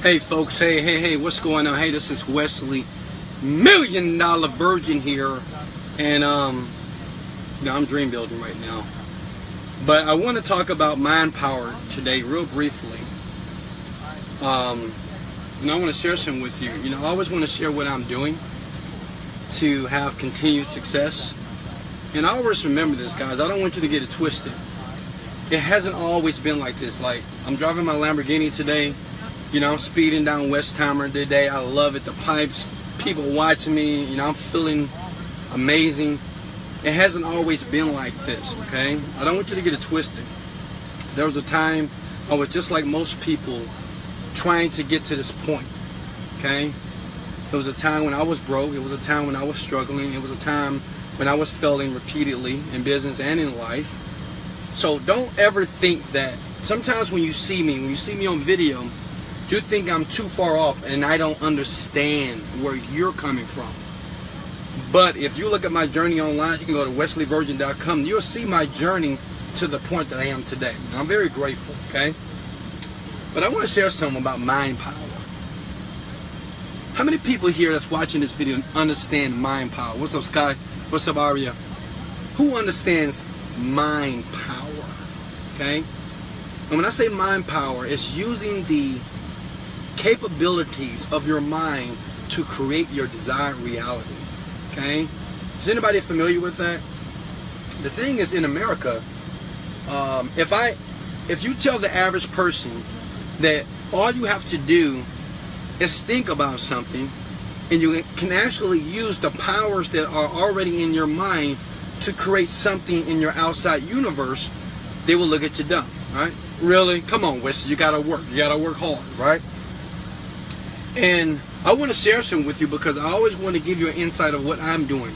Hey folks, hey, what's going on? Hey, this is Wesley $1,000,000 Virgin here, and I'm dream building right now. But I want to talk about mind power today, real briefly. And I want to share some with you. I always want to share what I'm doing to have continued success. And I always remember this, guys. I don't want you to get it twisted. It hasn't always been like this. Like, I'm driving my Lamborghini today. I'm speeding down Westheimer today. I love it. The pipes, people watching me. I'm feeling amazing. It hasn't always been like this, okay? I don't want you to get it twisted. There was a time I was just like most people trying to get to this point, okay? There was a time when I was broke. It was a time when I was struggling. It was a time when I was failing repeatedly in business and in life. So don't ever think that. Sometimes when you see me on video, you think I'm too far off and I don't understand where you're coming from. But if you look at my journey online, you can go to wesleyvirgin.com. You'll see my journey to the point that I am today. And I'm very grateful, okay? But I want to share something about mind power. How many people here that's watching this video understand mind power? What's up, Sky? What's up, Aria? Who understands mind power? Okay? And when I say mind power, it's using the capabilities of your mind to create your desired reality. Okay? Is anybody familiar with that? The thing is, in America, if you tell the average person that all you have to do is think about something, and you can actually use the powers that are already in your mind to create something in your outside universe, they will look at you dumb, right? Really? Come on, Wes, you gotta work. You gotta work hard, right? And I want to share some with you because I always want to give you an insight of what I'm doing.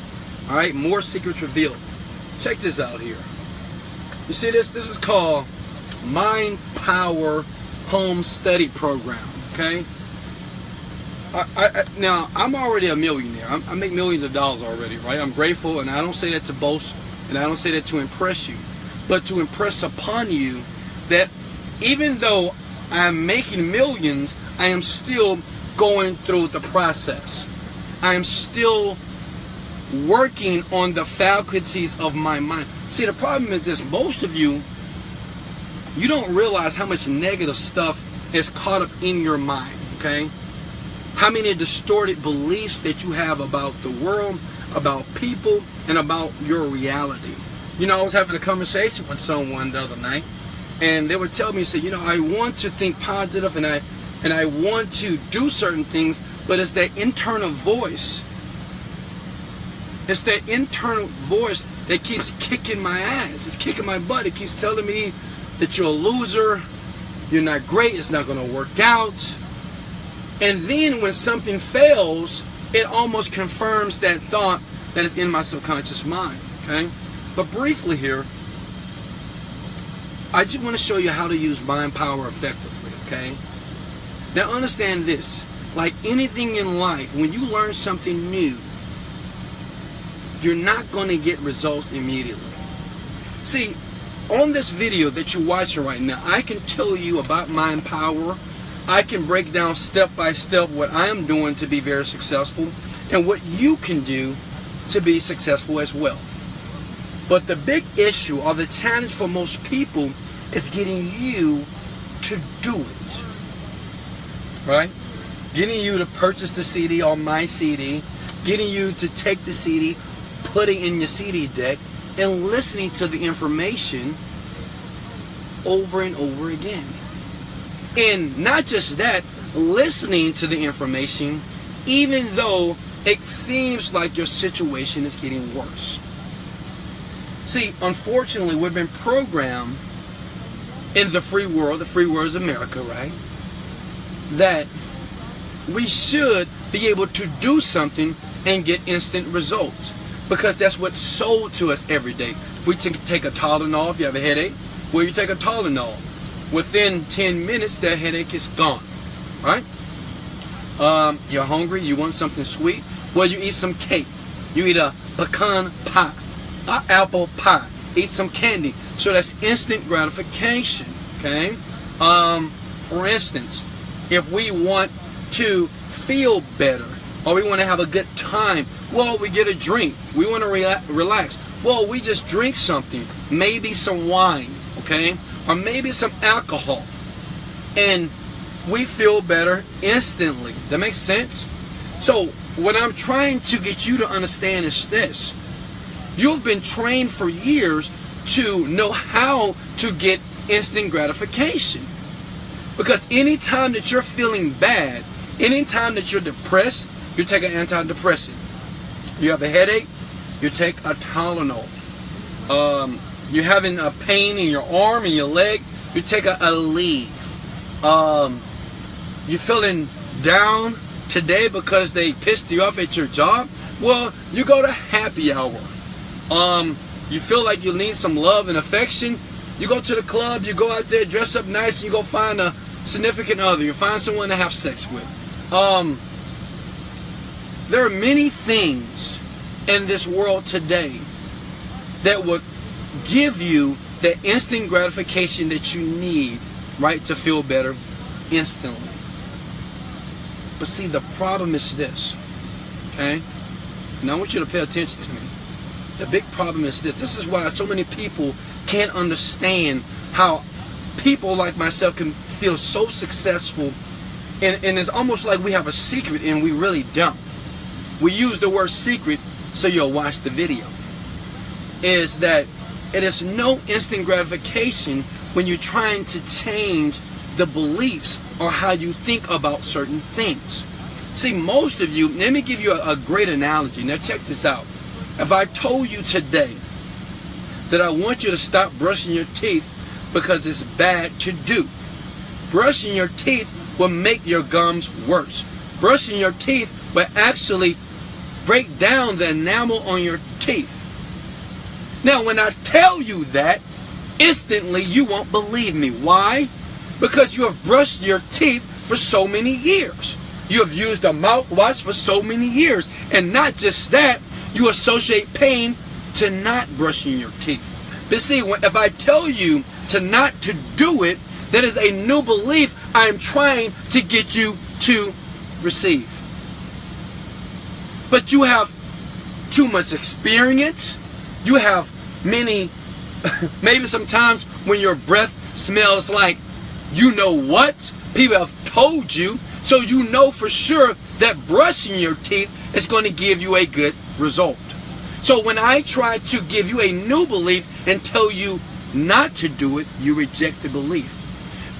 All right, more secrets revealed. Check this out here. You see this? This is called Mind Power Home Study Program. Okay. Now I'm already a millionaire. I make millions of dollars already, right? I'm grateful, and I don't say that to boast, and I don't say that to impress you, but to impress upon you that even though I'm making millions, I am still going through the process. I am still working on the faculties of my mind. See, the problem is this: most of you don't realize how much negative stuff is caught up in your mind, okay? How many distorted beliefs that you have about the world, about people, and about your reality. I was having a conversation with someone the other night, and they would tell me, say, I want to think positive, and I want to do certain things, but it's that internal voice. It's that internal voice that keeps kicking my ass. It's kicking my butt. It keeps telling me that you're a loser, you're not great, it's not going to work out. And then when something fails, it almost confirms that thought that is in my subconscious mind, okay? But briefly here, I just want to show you how to use mind power effectively, okay? Now understand this, like anything in life, when you learn something new, you're not going to get results immediately. See, on this video that you're watching right now, I can tell you about mind power. I can break down step by step what I'm doing to be very successful and what you can do to be successful as well. But the big issue or the challenge for most people is getting you to do it. Right? Getting you to purchase the CD on my CD, getting you to take the CD, putting in your CD deck, and listening to the information over and over again. And not just that, listening to the information even though it seems like your situation is getting worse. See, unfortunately, we've been programmed in the free world is America, right? That we should be able to do something and get instant results, because that's what's sold to us every day. We take a Tylenol. If you have a headache, well, you take a Tylenol. Within 10 minutes, that headache is gone, right? You're hungry, you want something sweet, well, you eat some cake. You eat a pecan pie, an apple pie, eat some candy. So that's instant gratification, okay? For instance, if we want to feel better or we want to have a good time, well, we get a drink. We want to relax. Well, we just drink something, maybe some wine, okay? Or maybe some alcohol. And we feel better instantly. That makes sense? So what I'm trying to get you to understand is this. You've been trained for years to know how to get instant gratification. Because anytime that you're feeling bad, anytime that you're depressed, you take an antidepressant. You have a headache, you take a Tylenol. You're having a pain in your arm and your leg, you take a Aleve. You're feeling down today because they pissed you off at your job, well, you go to happy hour. You feel like you need some love and affection, you go to the club, you go out there, dress up nice, and you go find a significant other. You find someone to have sex with. There are many things in this world today that would give you the instant gratification that you need, right, to feel better instantly. But see, the problem is this, okay? And I want you to pay attention to me. The big problem is this. This is why so many people can't understand how people like myself can feel so successful, and it's almost like we have a secret and we really don't. We use the word secret so you'll watch the video. Is that it is no instant gratification when you're trying to change the beliefs or how you think about certain things. See, most of you, let me give you a great analogy. Now check this out. If I told you today that I want you to stop brushing your teeth because it's bad to do. Brushing your teeth will make your gums worse. Brushing your teeth will actually break down the enamel on your teeth. Now, when I tell you that, instantly you won't believe me. Why? Because you have brushed your teeth for so many years. You have used a mouthwash for so many years. And not just that, you associate pain to not brushing your teeth. But see, if I tell you not to do it, that is a new belief I am trying to get you to receive. But you have too much experience. You have many, maybe sometimes when your breath smells like you know what, people have told you, so you know for sure that brushing your teeth is going to give you a good result. So when I try to give you a new belief and tell you not to do it, you reject the belief.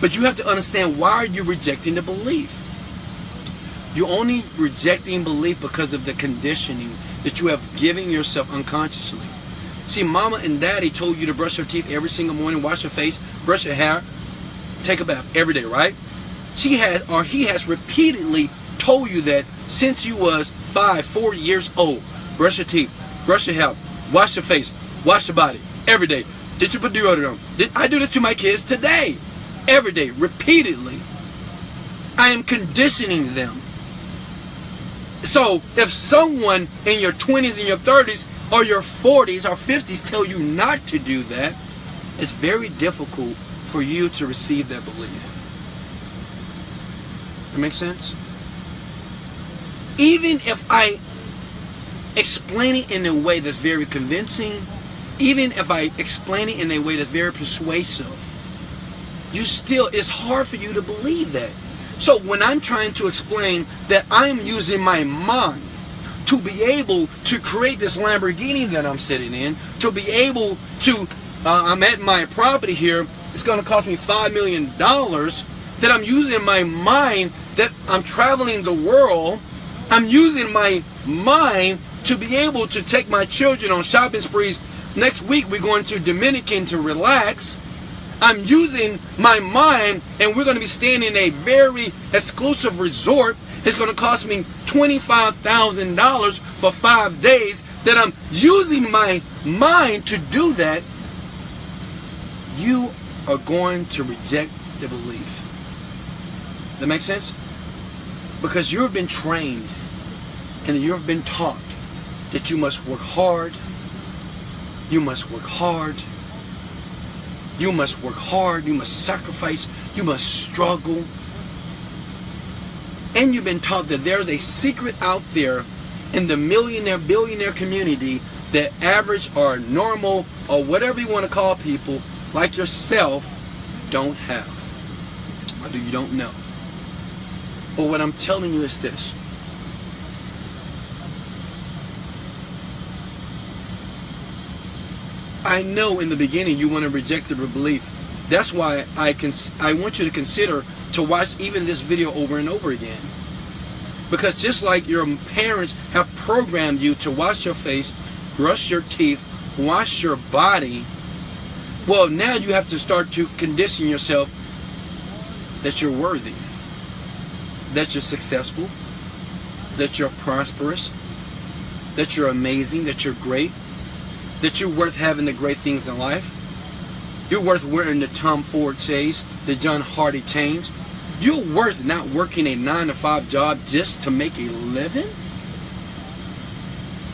But you have to understand, why are you rejecting the belief? You're only rejecting belief because of the conditioning that you have given yourself unconsciously. See, mama and daddy told you to brush your teeth every single morning, wash your face, brush your hair, take a bath every day, right? She has, or he has repeatedly told you that since you was 4 years old. Brush your teeth, brush your hair, wash your face, wash your body every day. Did you put deodorant on? I do this to my kids today, every day, repeatedly. I am conditioning them. So if someone in your 20s and your 30s or your 40s or 50s tell you not to do that, it's very difficult for you to receive that belief. That makes sense? Even if I explain it in a way that's very convincing, even if I explain it in a way that's very persuasive, it's hard for you to believe that. So when I'm trying to explain that I'm using my mind to be able to create this Lamborghini that I'm sitting in, to be able to, I'm at my property here, it's going to cost me $5 million, that I'm using my mind, that I'm traveling the world, I'm using my mind to be able to take my children on shopping sprees. Next week we're going to Dominican to relax. I'm using my mind, and we're going to be staying in a very exclusive resort. It's going to cost me $25,000 for 5 days, that I'm using my mind to do that. You are going to reject the belief. That makes sense? Because you've been trained and you've been taught that you must work hard, you must work hard, you must work hard, you must sacrifice, you must struggle. and you've been taught that there's a secret out there in the millionaire, billionaire community that average or normal or whatever you want to call people like yourself don't have. Or you don't know. But what I'm telling you is this. I know in the beginning you want to reject the belief. That's why I want you to consider to watch even this video over and over again. Because just like your parents have programmed you to wash your face, brush your teeth, wash your body, well, now you have to start to condition yourself that you're worthy, that you're successful, that you're prosperous, that you're amazing, that you're great, that you're worth having the great things in life. You're worth wearing the Tom Ford shades, the John Hardy chains. You're worth not working a 9-to-5 job just to make a living.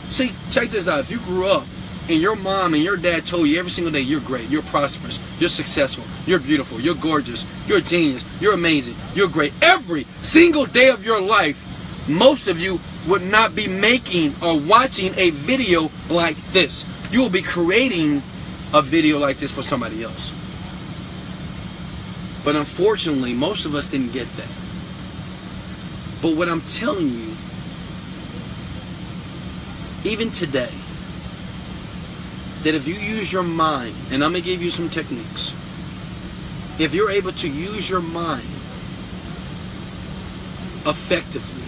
See, check this out. If you grew up and your mom and your dad told you every single day you're great, you're prosperous, you're successful, you're beautiful, you're gorgeous, you're a genius, you're amazing, you're great, every single day of your life, most of you would not be making or watching a video like this. You will be creating a video like this for somebody else. But unfortunately, most of us didn't get that. But what I'm telling you, even today, that if you use your mind, and I'm going to give you some techniques, if you're able to use your mind effectively,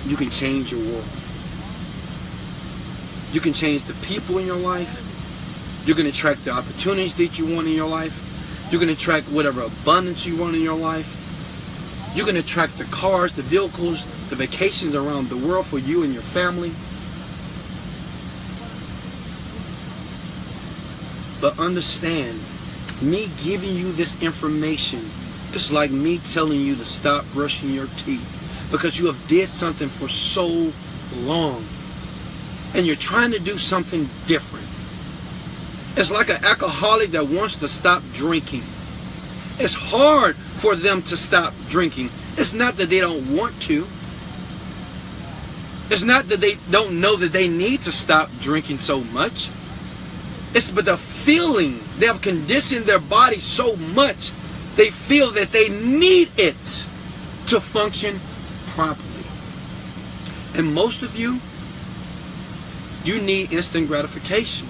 you can change your world. You can change the people in your life. You're going to attract the opportunities that you want in your life. You're going to attract whatever abundance you want in your life. You're going to attract the cars, the vehicles, the vacations around the world for you and your family. But understand, me giving you this information is like me telling you to stop brushing your teeth, because you have did something for so long and you're trying to do something different. It's like an alcoholic that wants to stop drinking. It's hard for them to stop drinking. It's not that they don't want to. It's not that they don't know that they need to stop drinking so much. It's but the feeling, they have conditioned their body so much, they feel that they need it to function properly. And most of you, you need instant gratification.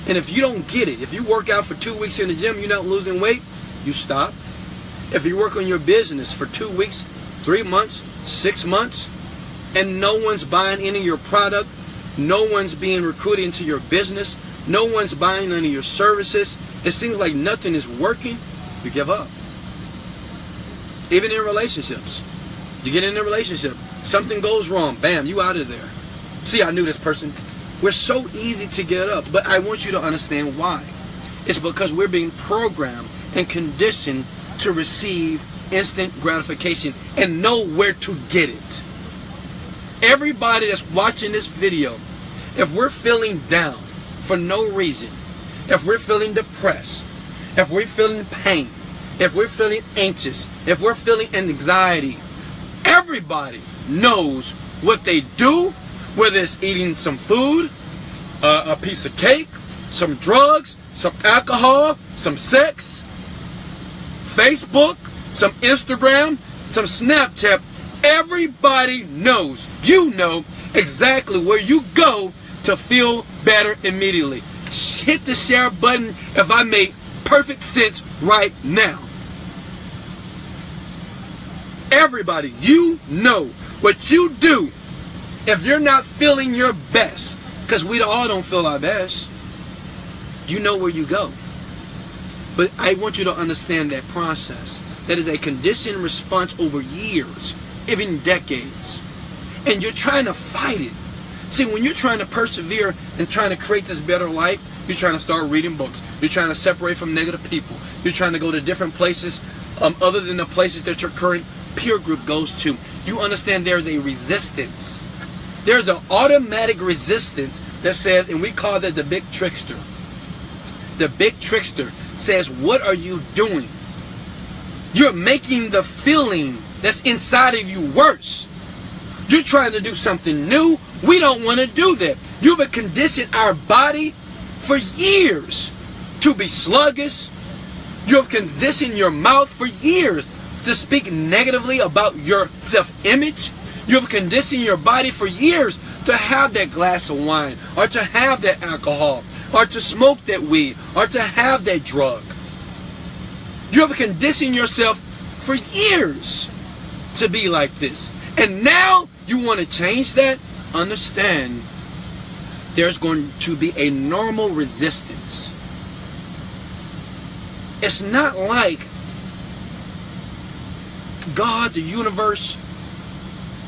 And if you don't get it, if you work out for 2 weeks in the gym, you're not losing weight, you stop. If you work on your business for 2 weeks, 3 months, 6 months, and no one's buying any of your product, no one's being recruited into your business, no one's buying any of your services, it seems like nothing is working, you give up. Even in relationships. You get in a relationship, something goes wrong, bam, you out of there. See, I knew this person. We're so easy to get up, but I want you to understand why. It's because we're being programmed and conditioned to receive instant gratification and know where to get it. Everybody that's watching this video, if we're feeling down for no reason, if we're feeling depressed, if we're feeling pain, if we're feeling anxious, if we're feeling anxiety, everybody knows what they do, whether it's eating some food, a piece of cake, some drugs, some alcohol, some sex, Facebook, some Instagram, some Snapchat. Everybody knows, you know exactly where you go to feel better immediately. Hit the share button if I make perfect sense right now. Everybody, you know what you do if you're not feeling your best, because we all don't feel our best. You know where you go. But I want you to understand that process. That is a conditioned response over years, even decades. And you're trying to fight it. See, when you're trying to persevere and trying to create this better life, you're trying to start reading books. You're trying to separate from negative people. You're trying to go to different places other than the places that your current peer group goes to. You understand there's a resistance. There's an automatic resistance that says, and we call that the Big Trickster. The Big Trickster says, what are you doing? You're making the feeling that's inside of you worse. You're trying to do something new. We don't want to do that. You've conditioned our body for years to be sluggish. You have conditioned your mouth for years to speak negatively about your self-image. You have conditioned your body for years to have that glass of wine, or to have that alcohol, or to smoke that weed, or to have that drug. You have conditioned yourself for years to be like this. And now you want to change that? Understand, there's going to be a normal resistance. It's not like God, the universe,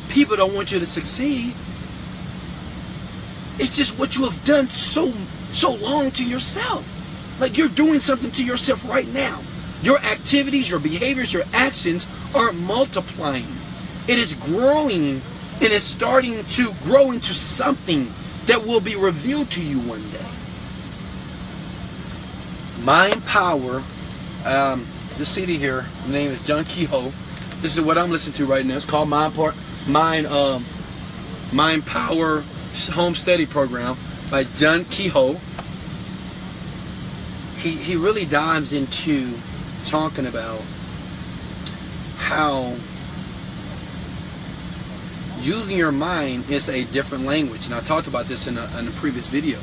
people don't want you to succeed. It's just what you have done so long to yourself. Like you're doing something to yourself right now. Your activities, your behaviors, your actions are multiplying. It is growing, and it's starting to grow into something that will be revealed to you one day. Mind Power. The CD here, the name is John Kehoe. This is what I'm listening to right now. It's called Mind Power Home Study Program by John Kehoe. He really dives into talking about how using your mind is a different language. And I talked about this in a previous video.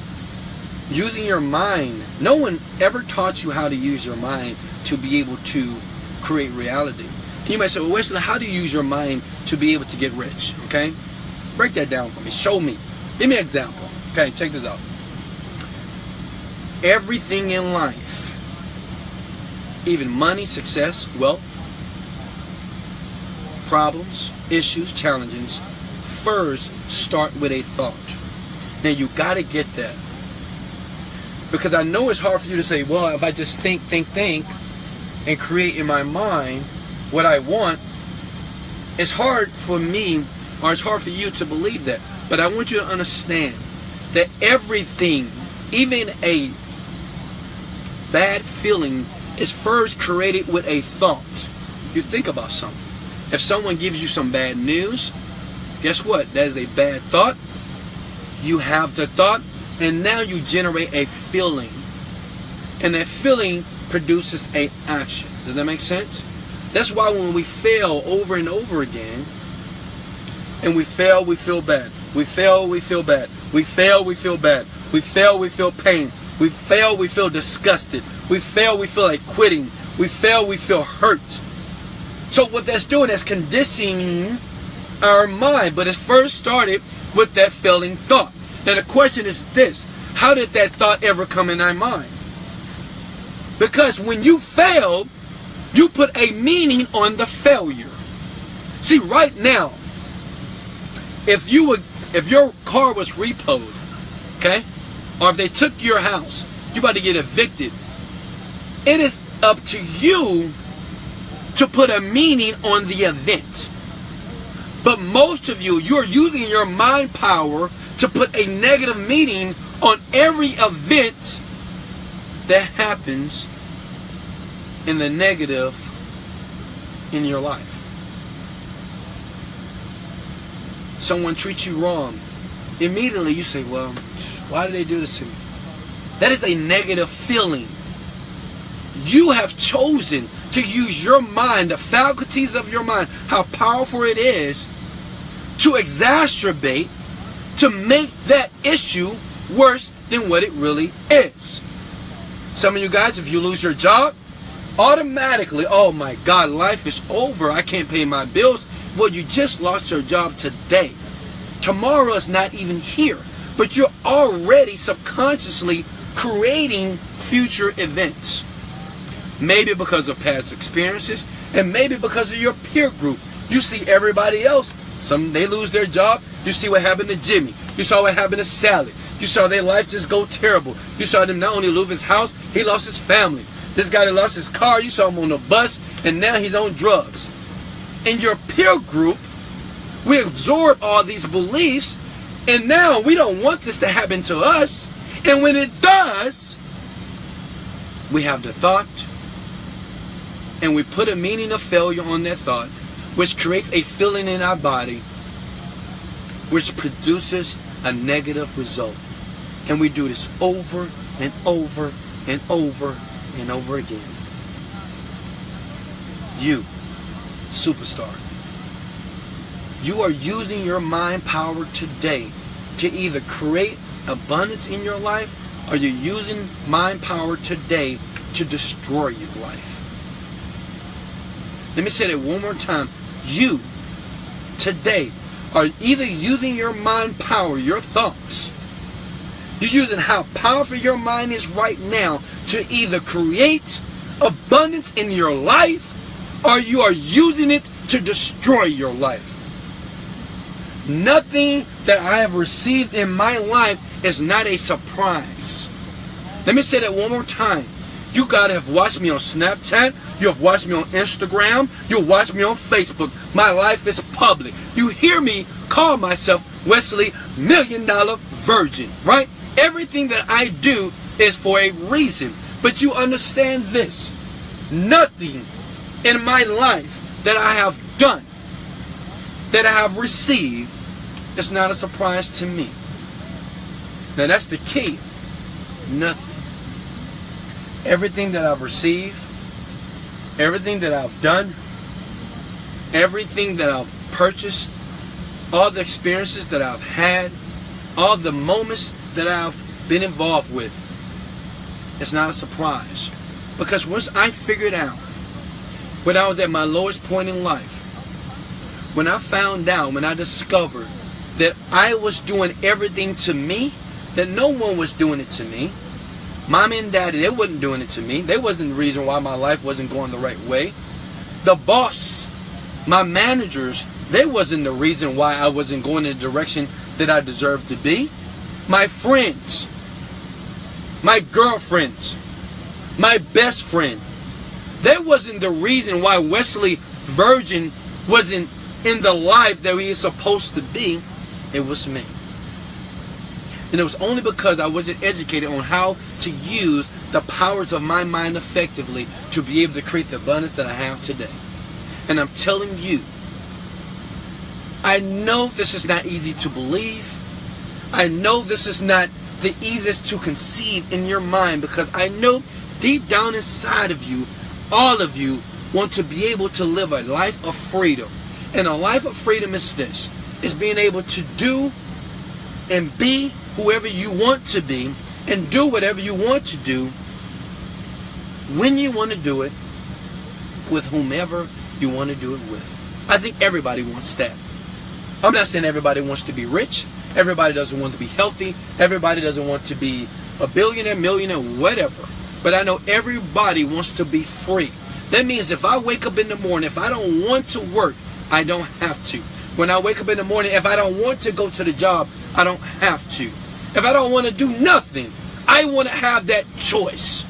Using your mind, no one ever taught you how to use your mind to be able to create reality. And you might say, well, Wesley, how do you use your mind to be able to get rich? Okay? Break that down for me. Show me. Give me an example. Okay, check this out. Everything in life, even money, success, wealth, problems, issues, challenges, first start with a thought. Now you got to get that. Because I know it's hard for you to say, well, if I just think, and create in my mind what I want, it's hard for me, or it's hard for you to believe that. But I want you to understand that everything, even a bad feeling, is first created with a thought. You think about something. If someone gives you some bad news, guess what? That is a bad thought. You have the thought, and now you generate a feeling. And that feeling produces an action. Does that make sense? That's why when we fail over and over again, and we fail, we feel bad. We fail, we feel bad. We fail, we feel bad. We fail, we feel pain. We fail, we feel disgusted. We fail, we feel like quitting. We fail, we feel hurt. So what that's doing is conditioning our mind. But it first started with that failing thought. Now the question is this: how did that thought ever come in our mind? Because when you fail, you put a meaning on the failure. See, right now, if your car was repoed, okay, or if they took your house, you about to get evicted, it is up to you to put a meaning on the event. But most of you, you're using your mind power to put a negative meaning on every event that happens in the negative in your life. Someone treats you wrong. Immediately you say, well, why did they do this to me? That is a negative feeling. You have chosen to use your mind, the faculties of your mind, how powerful it is, to exacerbate, to make that issue worse than what it really is. Some of you guys, if you lose your job, automatically, oh my God, life is over. I can't pay my bills. Well, you just lost your job today. Tomorrow is not even here. But you're already subconsciously creating future events. Maybe because of past experiences, and maybe because of your peer group. You see everybody else. They lose their job. You see what happened to Jimmy. You saw what happened to Sally. You saw their life just go terrible. You saw them not only lose his house, he lost his family. This guy that lost his car, you saw him on the bus, and now he's on drugs. In your peer group, we absorb all these beliefs, and now we don't want this to happen to us. And when it does, we have the thought, and we put a meaning of failure on that thought, which creates a feeling in our body, which produces a negative result. And we do this over and over and over and over again. You, superstar, you are using your mind power today to either create abundance in your life, or you're using mind power today to destroy your life. Let me say that one more time. You, today, are either using your mind power, your thoughts. You're using how powerful your mind is right now to either create abundance in your life, or you are using it to destroy your life. Nothing that I have received in my life is not a surprise. Let me say that one more time. You gotta have watched me on Snapchat. You have watched me on Instagram. You've watched me on Facebook. My life is public. You hear me call myself Wesley $1,000,000 Virgin, right? Everything that I do is for a reason. But you understand this. Nothing in my life that I have done, that I have received, is not a surprise to me. Now that's the key. Nothing. Everything that I've received, everything that I've done, everything that I've purchased, all the experiences that I've had, all the moments that I've been involved with, it's not a surprise. Because once I figured out, when I was at my lowest point in life, when I found out, when I discovered that I was doing everything to me, that no one was doing it to me, Mommy and Daddy, they wasn't doing it to me. They wasn't the reason why my life wasn't going the right way. The boss, my managers, they wasn't the reason why I wasn't going in the direction that I deserved to be. My friends, my girlfriends, my best friend, they wasn't the reason why Wesley Virgin wasn't in the life that he is supposed to be. It was me. And it was only because I wasn't educated on how to use the powers of my mind effectively to be able to create the abundance that I have today. And I'm telling you, I know this is not easy to believe. I know this is not the easiest to conceive in your mind, because I know deep down inside of you, all of you want to be able to live a life of freedom. And a life of freedom is this. It's being able to do and be whoever you want to be, and do whatever you want to do, when you want to do it, with whomever you want to do it with. I think everybody wants that. I'm not saying everybody wants to be rich. Everybody doesn't want to be healthy. Everybody doesn't want to be a billionaire, millionaire, whatever. But I know everybody wants to be free. That means if I wake up in the morning, if I don't want to work, I don't have to. When I wake up in the morning, if I don't want to go to the job, I don't have to. If I don't want to do nothing, I want to have that choice.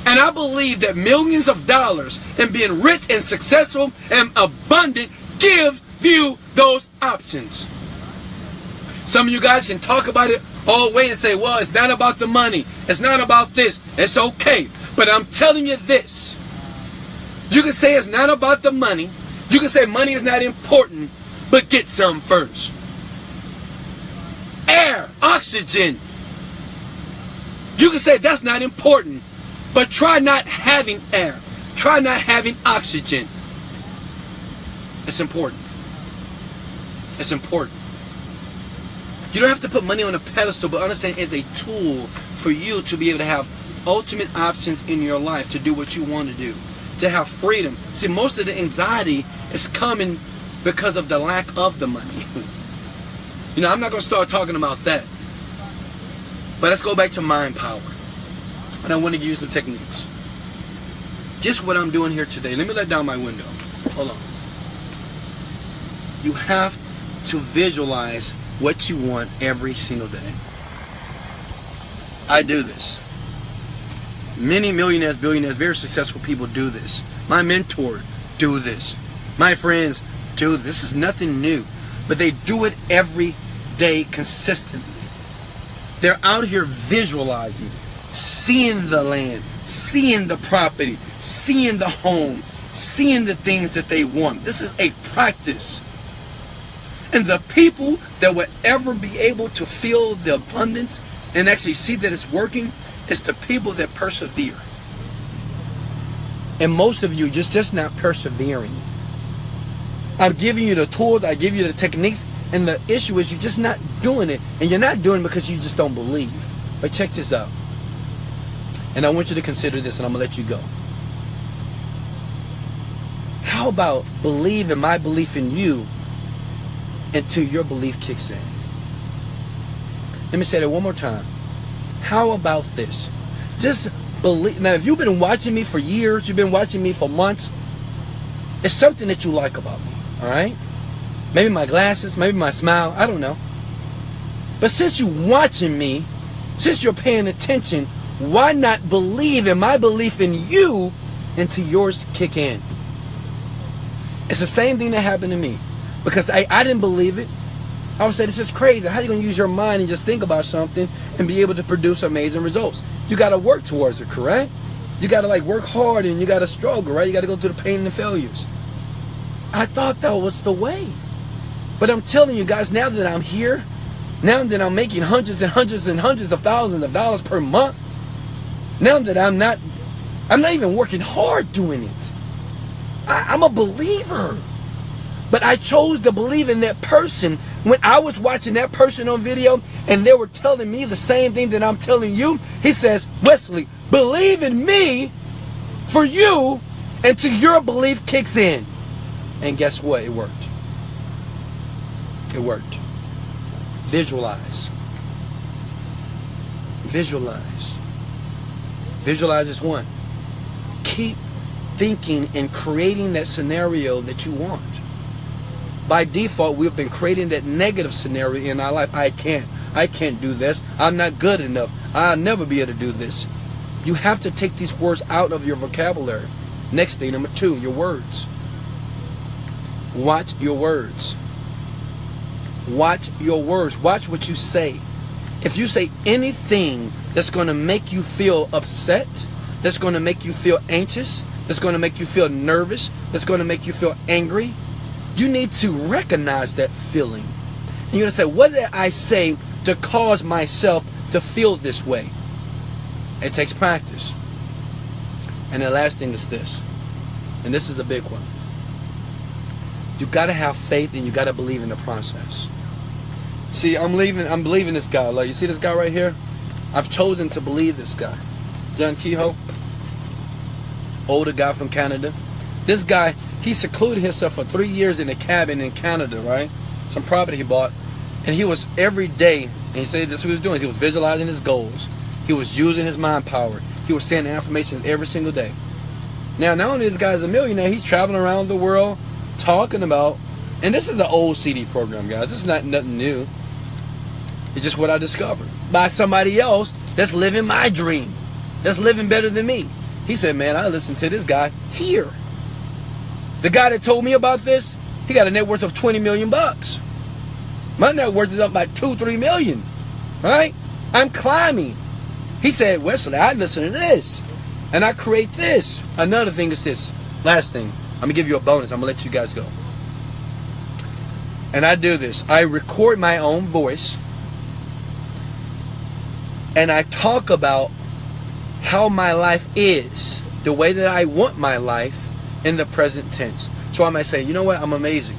And I believe that millions of dollars and being rich and successful and abundant gives you those options. Some of you guys can talk about it all the way and say, well, it's not about the money. It's not about this. It's okay. But I'm telling you this. You can say it's not about the money. You can say money is not important, but get some first. Air, oxygen. You can say that's not important, but try not having air. Try not having oxygen. It's important. It's important. You don't have to put money on a pedestal, but understand it's a tool for you to be able to have ultimate options in your life to do what you want to do, to have freedom. See, most of the anxiety is coming because of the lack of the money. You know, I'm not going to start talking about that. But let's go back to mind power. And I want to give you some techniques. Just what I'm doing here today. Let me let down my window. Hold on. You have to visualize what you want every single day. I do this. Many millionaires, billionaires, very successful people do this. My mentor do this. My friends do this. This is nothing new. But they do it every day consistently. They're out here visualizing, seeing the land, seeing the property, seeing the home, seeing the things that they want. This is a practice. And the people that will ever be able to feel the abundance and actually see that it's working is the people that persevere. And most of you just not persevering. I'm giving you the tools, I give you the techniques, and the issue is you're just not doing it. And you're not doing it because you just don't believe. But check this out. And I want you to consider this, and I'm going to let you go. How about believe in my belief in you until your belief kicks in? Let me say that one more time. How about this? Just believe. Now, if you've been watching me for years, you've been watching me for months, it's something that you like about me, all right? Maybe my glasses, maybe my smile, I don't know. But since you're watching me, since you're paying attention, why not believe in my belief in you until yours kick in? It's the same thing that happened to me. Because I didn't believe it. I would say, this is crazy. How are you going to use your mind and just think about something and be able to produce amazing results? You got to work towards it, correct? You got to like work hard and you got to struggle, right? You got to go through the pain and the failures. I thought that was the way. But I'm telling you guys, now that I'm here, now that I'm making hundreds and hundreds and hundreds of thousands of dollars per month, now that I'm not even working hard doing it. I'm a believer. But I chose to believe in that person when I was watching that person on video and they were telling me the same thing that I'm telling you. He says, Wesley, believe in me for you until your belief kicks in. And guess what? It worked. It worked. Visualize. Visualize. Visualize is one. Keep thinking and creating that scenario that you want. By default, we've been creating that negative scenario in our life. I can't do this. I'm not good enough. I'll never be able to do this. You have to take these words out of your vocabulary. Next thing, number 2, your words. Watch your words. Watch your words. Watch what you say. If you say anything that's going to make you feel upset, that's going to make you feel anxious, that's going to make you feel nervous, that's going to make you feel angry, you need to recognize that feeling. And you're going to say, what did I say to cause myself to feel this way? It takes practice. And the last thing is this. And this is the big one. You got to have faith and you got to believe in the process. See, I'm believing this guy. Like, you see this guy right here? I've chosen to believe this guy. John Kehoe. Older guy from Canada. This guy, he secluded himself for 3 years in a cabin in Canada, right? Some property he bought. And he was every day, and he said this is what he was doing. He was visualizing his goals. He was using his mind power. He was sending affirmations every single day. Now, not only this guy is a millionaire, he's traveling around the world talking about, and this is an old CD program, guys. This is not nothing new. It's just what I discovered by somebody else that's living my dream, that's living better than me. He said, man, I listened to this guy here. The guy that told me about this, he got a net worth of 20 million bucks. My net worth is up by 2-3 million. Right? I'm climbing. He said, Wesley, I listen to this. And I create this. Another thing is this. Last thing. I'm going to give you a bonus. I'm going to let you guys go. And I do this. I record my own voice. And I talk about how my life is. The way that I want my life in the present tense. So I might say, you know what? I'm amazing.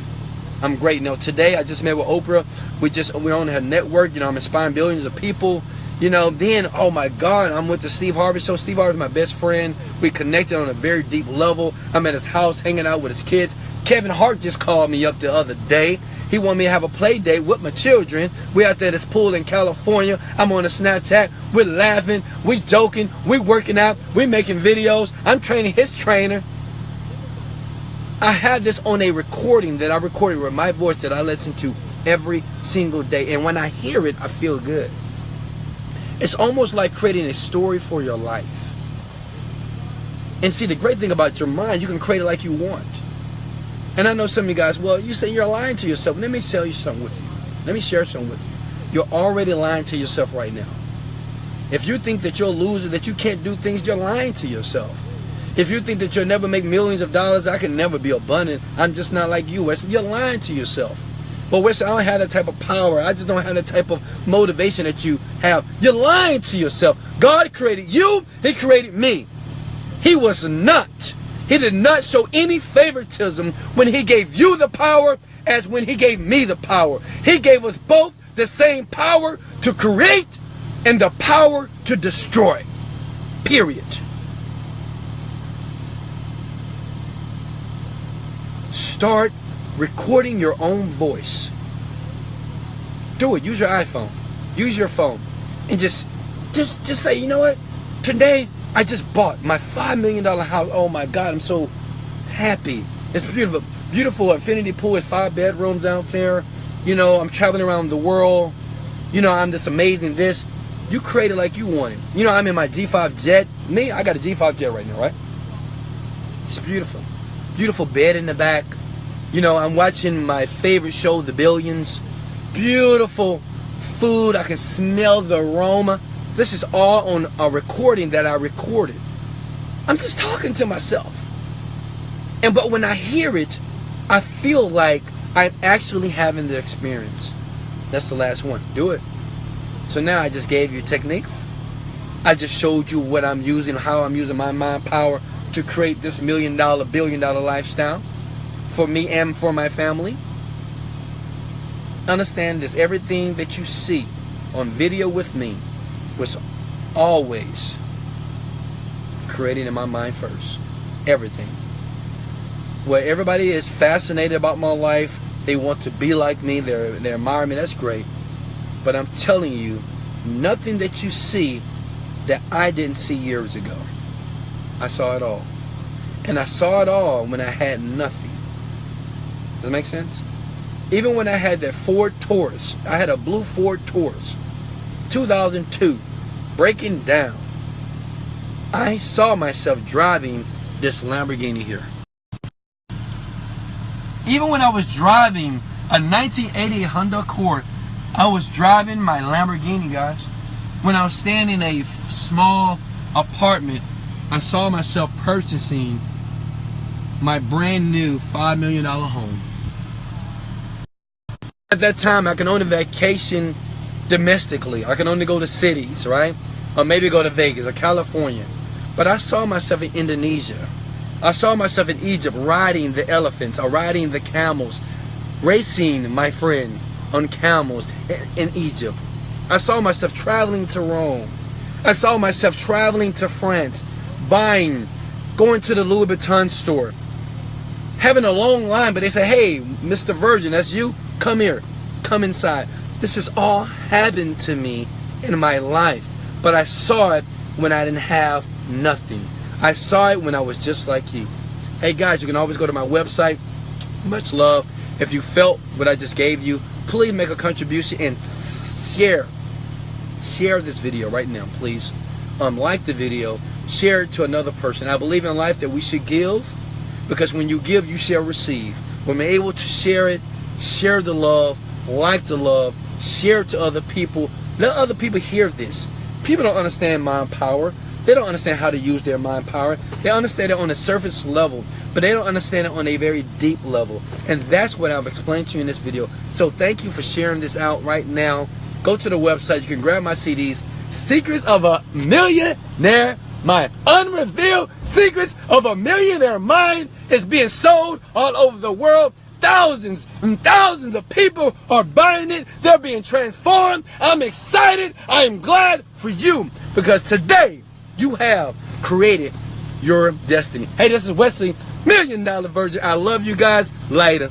I'm great. You know, today I just met with Oprah. We're on her network. You know, I'm inspiring billions of people. You know, then, oh my God, I'm with the Steve Harvey show. Steve Harvey's my best friend. We connected on a very deep level. I'm at his house hanging out with his kids. Kevin Hart just called me up the other day. He wanted me to have a play date with my children. We're out there at this pool in California. I'm on a Snapchat. We're laughing. We're joking. We're working out. We're making videos. I'm training his trainer. I have this on a recording that I recorded with my voice that I listen to every single day. And when I hear it, I feel good. It's almost like creating a story for your life. And see, the great thing about your mind, you can create it like you want. And I know some of you guys, well, you say you're lying to yourself. Let me tell you something with you. Let me share something with you. You're already lying to yourself right now. If you think that you're a loser, that you can't do things, you're lying to yourself. If you think that you'll never make millions of dollars, I can never be abundant, I'm just not like you, Wesley, you're lying to yourself. But Wesley, I don't have that type of power. I just don't have that type of motivation that you have. You're lying to yourself. God created you. He created me. He He did not show any favoritism when He gave you the power as when He gave me the power. He gave us both the same power to create and the power to destroy. Period. Start recording your own voice. Do it. Use your iPhone. Use your phone. And just say, you know what? Today, I just bought my $5 million house. Oh my God, I'm so happy. It's beautiful. Beautiful infinity pool with 5 bedrooms out there. You know, I'm traveling around the world. You know, I'm this amazing this. You create it like you want it. You know, I'm in my G5 jet. Me, I got a G5 jet right now, right? It's beautiful. Beautiful bed in the back. You know, I'm watching my favorite show, The Billions. Beautiful food. I can smell the aroma. This is all on a recording that I recorded. I'm just talking to myself. But when I hear it, I feel like I'm actually having the experience. That's the last one. Do it. So now I just gave you techniques. I just showed you what I'm using, how I'm using my mind power to create this $1 million, $1 billion lifestyle for me and for my family. Understand this. Everything that you see on video with me was always created in my mind first. Everything. Well, everybody is fascinated about my life. They want to be like me. They admire me. That's great. But I'm telling you, nothing that you see that I didn't see years ago. I saw it all. And I saw it all when I had nothing. Does that make sense? Even when I had that Ford Taurus. I had a blue Ford Taurus. 2002. Breaking down. I saw myself driving this Lamborghini here. Even when I was driving a 1988 Honda Accord, I was driving my Lamborghini, guys. When I was staying in a small apartment, I saw myself purchasing my brand new $5 million home. At that time, I can only vacation domestically. I can only go to cities, right? Or maybe go to Vegas or California. But I saw myself in Indonesia. I saw myself in Egypt riding the elephants or riding the camels, racing, my friend, on camels in Egypt. I saw myself traveling to Rome. I saw myself traveling to France, buying, going to the Louis Vuitton store, having a long line, but they say, hey, Mr. Virgin, that's you? Come here. Come inside. This has all happened to me in my life, but I saw it when I didn't have nothing. I saw it when I was just like you. Hey guys, you can always go to my website. Much love. If you felt what I just gave you, please make a contribution and share this video right now, please. Like the video, share it to another person. I believe in life that we should give, because when you give, you shall receive. When we're able to share it, share the love, like the love, share it to other people. Let other people hear this. People don't understand mind power. They don't understand how to use their mind power. They understand it on a surface level, but they don't understand it on a very deep level. And that's what I've explained to you in this video. So thank you for sharing this out right now. Go to the website. You can grab my CDs. Secrets of a Millionaire Mind. Unrevealed Secrets of a Millionaire Mind is being sold all over the world. Thousands and thousands of people are buying it. They're being transformed. I'm excited. I am glad for you, because today you have created your destiny. Hey, this is Wesley, $1 Million Virgin. I love you guys. Later.